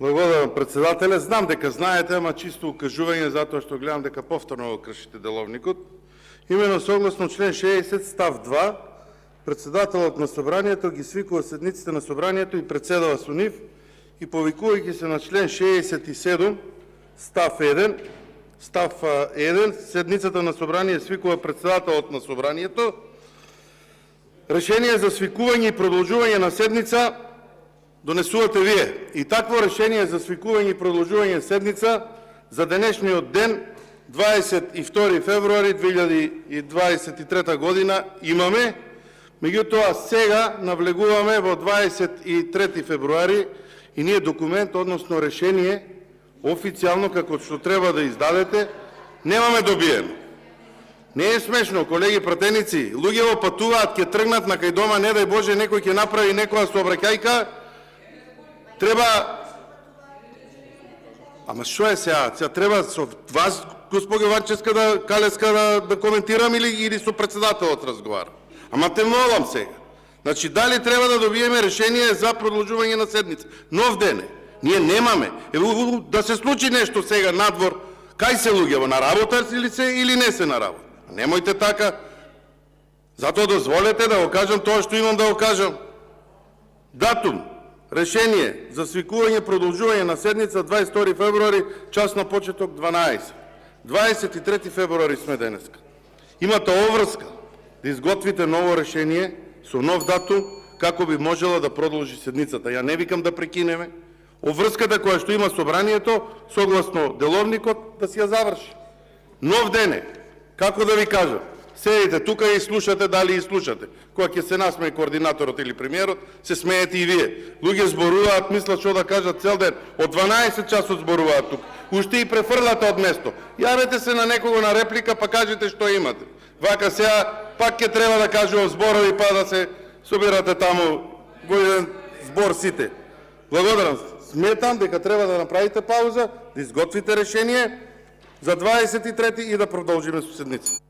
Благодарам, председателя. Знам дека знаете, ама чисто укажување, затоа што гледам дека повторно го кршите деловникот. Именно согласно член 60 став 2, председателот на собранието ги свикува седниците на собранието и председава со нив, и повикувајќи се на член 67 став 1, седницата на собрание свикува председателот на собранието. Решение за свикување и продолжување на седница донесувате вие. И такво решение за свикување и продолжување седница за денешниот ден, 22 февруари 2023 година, имаме. Меѓутоа, сега навлегуваме во 23 февруари и ние документ, односно решение, официјално, како што треба да издадете, немаме добиено. Не е смешно, колеги пратеници. Луѓето патуваат, ќе тргнат на кај дома, не дај Боже, некој ќе направи некоја сообраќајка. Треба... Ама што е сега? Сега треба со вас, госпожо Ванчевска, Калевска, да коментирам или со председателот разговара? Ама те молам сега. Значи, дали треба да добиеме решение за продолжување на седница? Нов ден е. Ние немаме. Да се случи нешто сега надвор, кај се луѓево? На работа ли се или не се на работа? Немојте така. Затоа дозволете да го кажам тоа што имам да го кажам. Датум. Решение за свикување и продолжување на седница 22 февруари, час на почеток 12. 23 февруари сме денеска. Имате обврска да изготвите ново решение со нов датум како би можела да продолжи седницата. Ја не викам да прекинеме. Обврската која што има собранието, согласно деловникот, да си ја заврши. Нов ден е. Како да ви кажам? Седите тука и слушате, дали и слушате. Кога ќе се насмее координаторот или премиерот, се смеете и вие. Луѓе зборуваат, мислат што да кажат цел ден. Од 12 часот зборуваат тук. Уште и префрлате од место. Јавете се на некого на реплика, па кажете што имате. Вака сега пак ќе треба да кажувам зборови, па да се собирате таму во еден збор сите. Благодарам. Сметам дека треба да направите пауза, да изготвите решение за 23 и да продолжиме со седница.